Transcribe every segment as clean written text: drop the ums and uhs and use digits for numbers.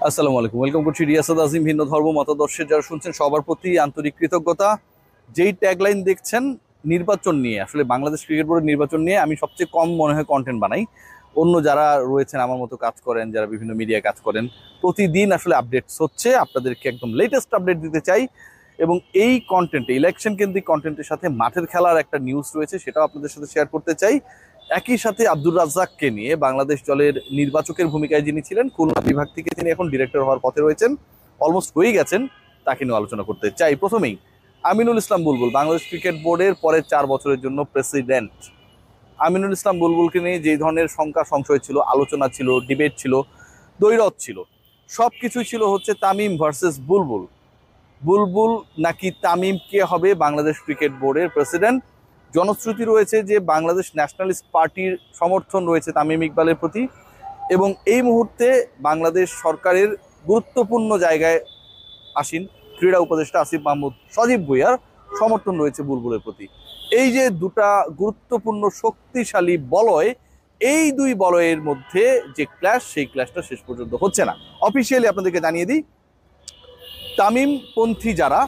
আসসালামু আলাইকুম, ওয়েলকাম করছি রিয়াসাদ আজিম। ভিন্ন ধর্ম মতাদর্শের যারা শুনছেন সবার প্রতি আন্তরিক কৃতজ্ঞতা। যেই ট্যাগলাইন দেখছেন নির্বাচন নিয়ে, আসলে বাংলাদেশ ক্রিকেট বোর্ডের নির্বাচন নিয়ে আমি সবচেয়ে কম মনে হয় কন্টেন্ট বানাই। অন্য যারা রয়েছেন আমার মতো কাজ করেন, যারা বিভিন্ন মিডিয়ায় কাজ করেন, প্রতিদিন আসলে আপডেটস হচ্ছে, আপনাদেরকে একদম লেটেস্ট আপডেট দিতে চাই। এবং এই কন্টেন্টে, ইলেকশন কেন্দ্রিক কন্টেন্টের সাথে মাঠের খেলার একটা নিউজ রয়েছে, সেটাও আপনাদের সাথে শেয়ার করতে চাই। একই সাথে আব্দুর রাজ্জাককে নিয়ে, বাংলাদেশ দলের নির্বাচকের ভূমিকায় যিনি ছিলেন, খুলনা বিভাগ থেকে তিনি এখন ডিরেক্টর হওয়ার পথে রয়েছেন, অলমোস্ট হয়ে গেছেন, তাকে নিয়ে আলোচনা করতে চাই। প্রথমেই আমিনুল ইসলাম বুলবুল, বাংলাদেশ ক্রিকেট বোর্ডের পরের 4 বছরের জন্য প্রেসিডেন্ট। আমিনুল ইসলাম বুলবুলকে নিয়ে যে ধরনের সংশয় ছিল, আলোচনা ছিল, ডিবেট ছিল, দ্বৈরথ ছিল, সব কিছুই ছিল হচ্ছে তামিম ভার্সেস বুলবুল। বুলবুল নাকি তামিম কে হবে বাংলাদেশ ক্রিকেট বোর্ডের প্রেসিডেন্ট। জনশ্রুতি রয়েছে যে বাংলাদেশ ন্যাশনালিস্ট পার্টির সমর্থন রয়েছে তামিম ইকবালের প্রতি, এবং এই মুহূর্তে বাংলাদেশ সরকারের গুরুত্বপূর্ণ জায়গায় আসীন ক্রীড়া উপদেষ্টা আসিফ মাহমুদ সজীব ভুঁইয়ার সমর্থন রয়েছে বুলবুলের প্রতি। এই যে দুটা গুরুত্বপূর্ণ শক্তিশালী বলয়, এই দুই বলয়ের মধ্যে যে ক্ল্যাশ, সেই ক্ল্যাশটা শেষ পর্যন্ত হচ্ছে না। অফিসিয়ালি আপনাদেরকে জানিয়ে দিই, তামিমপন্থী যারা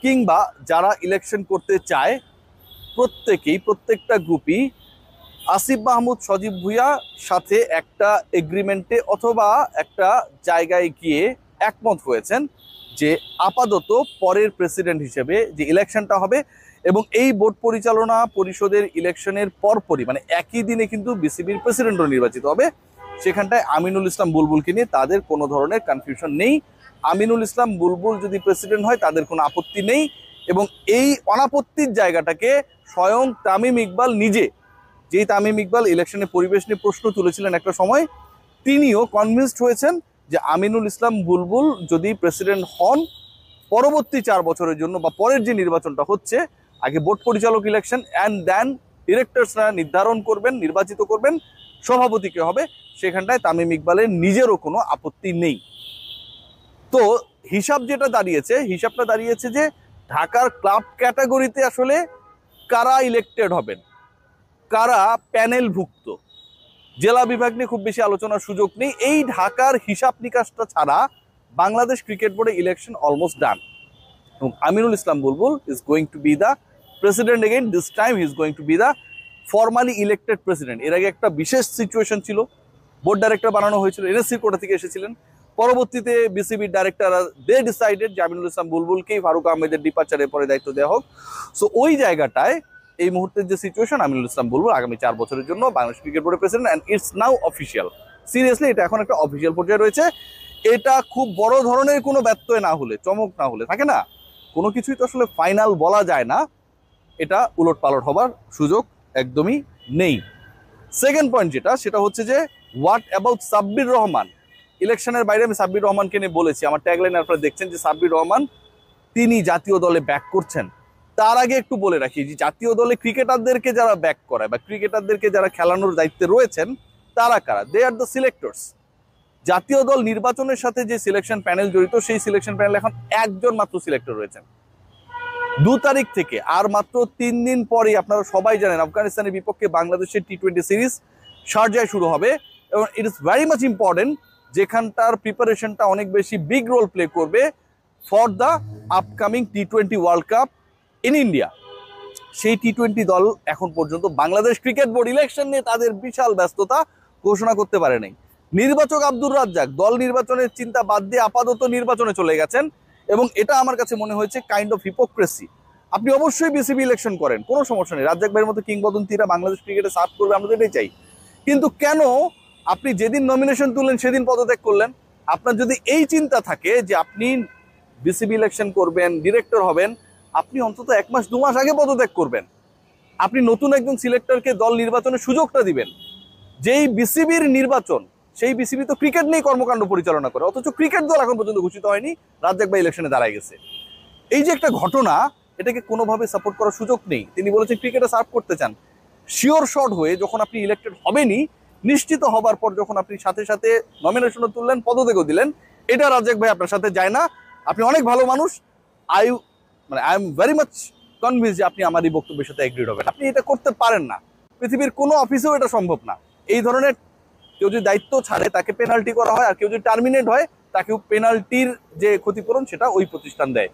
কিংবা যারা ইলেকশন করতে চায়, প্রত্যেকটা গ্রুপই আসিফ মাহমুদ সজীব ভুঁইয়া সাথে একটা এগ্রিমেন্টে অথবা একটা জায়গায় গিয়ে একমত হয়েছেন যে আপাতত পরের প্রেসিডেন্ট হিসেবে যে ইলেকশনটা হবে, এবং এই বোর্ড পরিচালনা পরিষদের ইলেকশনের পরপরই, মানে একই দিনে কিন্তু বিসিবির প্রেসিডেন্টও নির্বাচিত হবে। সেখানটায় আমিনুল ইসলাম বুলবুলকে নিয়ে তাদের কোনো ধরনের কনফিউশন নেই। আমিনুল ইসলাম বুলবুল যদি প্রেসিডেন্ট হয় তাদের কোনো আপত্তি নেই, এবং এই অনাপত্তির জায়গাটাকে স্বয়ং তামিম ইকবাল নিজে, যেই তামিম ইকবাল ইলেকশনে পরিবেশ নিয়ে প্রশ্ন তুলেছিলেন একটা সময়, তিনিও কনভিন্সড হয়েছেন যে আমিনুল ইসলাম বুলবুল যদি প্রেসিডেন্ট হন পরবর্তী 4 বছরের জন্য, বা পরের যে নির্বাচনটা হচ্ছে, আগে বোর্ড পরিচালক ইলেকশন অ্যান্ড দেন ডিরেক্টরসরা নির্ধারণ করবেন, নির্বাচিত করবেন সভাপতি কে হবে, সেখানটায় তামিম ইকবালের নিজেরও কোনো আপত্তি নেই। তো হিসাবটা দাঁড়িয়েছে যে ঢাকার ক্লাব ক্যাটাগরিতে আসলে কারা ইলেক্টেড হবেন, কারা প্যানেলভুক্ত, জেলা বিভাগ নিয়ে খুব বেশি আলোচনার সুযোগ নেই। এই ঢাকার হিসাব নিকাশটা ছাড়া বাংলাদেশ ক্রিকেট বোর্ডে ইলেকশন অলমোস্ট ডান। এবং Aminul Islam Bulbul is going to be the president again. This time he is going to be the formally elected president. এর আগে একটা বিশেষ সিচুয়েশন ছিল, বোর্ড ডাইরেক্টর বানানো হয়েছিল, এনএসসির কোটা থেকে এসেছিলেন। পরবর্তীতে বিসিবির ডাইরেক্টর দে ডিসাইডেড যে আমিনুল ইসলাম বুলবুলকেই ফারুক আহমেদের ডিপার্চারের পরে দায়িত্ব দেওয়া হোক। সো ওই জায়গাটায় এই মুহূর্তের যে সিচুয়েশন, আমিনুল ইসলাম বুলবুল আগামী 4 বছরের জন্য বাংলাদেশ ক্রিকেট বোর্ডের president, and it's now official. Seriously এটা এখন একটা অফিসিয়াল পর্যায়ে রয়েছে। এটা খুব বড় ধরনের কোনো ব্যত্যয় না হলে, চমক না হলে, থাকে না কোনো কিছুই তো আসলে ফাইনাল বলা যায় না, এটা উলট পালট হবার সুযোগ একদমই নেই। সেকেন্ড পয়েন্ট সেটা হচ্ছে যে হোয়াট অ্যাবাউট সাব্বির রহমান। ইলেকশনের বাইরে আমি সাব্বির রহমানকে নিয়ে বলেছি, আমার ট্যাগলাইন আপনারা দেখছেন যে সাব্বির রহমান তিনি জাতীয় দলে ব্যাক করছেন। তার আগে একটু বলে রাখি যে জাতীয় দলে ক্রিকেটারদেরকে যারা ব্যাক করায় বা ক্রিকেটারদেরকে যারা খেলানোর দায়িত্বে রয়েছেন, তারা কারা? দে আর দ্য সিলেক্টরস। জাতীয় দল নির্বাচনের সাথে যে সিলেকশন প্যানেল জড়িত, সেই সিলেকশন প্যানেল এখন একজন মাত্র সিলেক্টর রয়েছেন। 2 তারিখ থেকে আর মাত্র 3 দিন পরেই আপনারা সবাই জানেন আফগানিস্তানের বিপক্ষে বাংলাদেশের টি-20 সিরিজ শারজায় শুরু হবে, এবং it is very much important, যেখানটার প্রিপারেশনটা অনেক বেশি বিগ রোল প্লে করবে ফর দ্য আপকামিং টি-20 ওয়ার্ল্ড কাপ ইন ইন্ডিয়া। সেই টি-20 দল এখন পর্যন্ত বাংলাদেশ ক্রিকেট বোর্ড ইলেকশন নিয়ে তাদের বিশাল ব্যস্ততা ঘোষণা করতে পারে নাই। নির্বাচক আব্দুর রাজ্জাক দল নির্বাচনের চিন্তা বাদ দিয়ে আপাতত নির্বাচনে চলে গেছেন, এবং এটা আমার কাছে মনে হয়েছে কাইন্ড অফ হিপোক্রেসি। আপনি অবশ্যই বিসিবি ইলেকশন করেন, কোনো সমস্যা নেই, রাজ্জাক ভাইয়ের মতো কিংবদন্তিরা বাংলাদেশ ক্রিকেটে সার্ভ করবে, আমরা এটাই চাই। কিন্তু কেন আপনি যেদিন নমিনেশন তুললেন সেদিন পদত্যাগ করলেন? আপনার যদি এই চিন্তা থাকে যে আপনি বিসিবি ইলেকশন করবেন, ডিরেক্টর হবেন, আপনি অন্তত 1 মাস 2 মাস আগে পদত্যাগ করবেন। আপনি নতুন একজন সিলেক্টরকে দল নির্বাচনের সুযোগটা দিবেন। যেই বিসিবির নির্বাচন, সেই বিসিবি তো ক্রিকেট নিয়ে কর্মকাণ্ড পরিচালনা করে, অথচ ক্রিকেট দল এখন পর্যন্ত ঘোষিত হয়নি, রাজ্জাক ভাই ইলেকশনে দাঁড়ায় গেছে। এই যে একটা ঘটনা, এটাকে কোনোভাবে সাপোর্ট করার সুযোগ নেই। তিনি বলেছেন ক্রিকেটে সার্ভ করতে চান, শিওর শট হয়ে যখন আপনি ইলেক্টেড হবেনই, নিশ্চিত হবার পর যখন আপনি সাথে সাথে নমিনেশনও তুললেন, পদত্যাগও দিলেন, এটা রাজ্জাক ভাই আপনার সাথে যায় না। আপনি অনেক ভালো মানুষ, I am very much convince যে আপনি আমার এই বক্তব্যের সাথে এগ্রিড হবেন। আপনি এটা করতে পারেন না, পৃথিবীর কোনো অফিসেও এটা সম্ভব না। এই ধরনের কেউ যদি দায়িত্ব ছাড়ে তাকে পেনাল্টি করা হয়, আর কেউ যদি টার্মিনেট হয় তাকে পেনাল্টির যে ক্ষতিপূরণ সেটা ওই প্রতিষ্ঠান দেয়।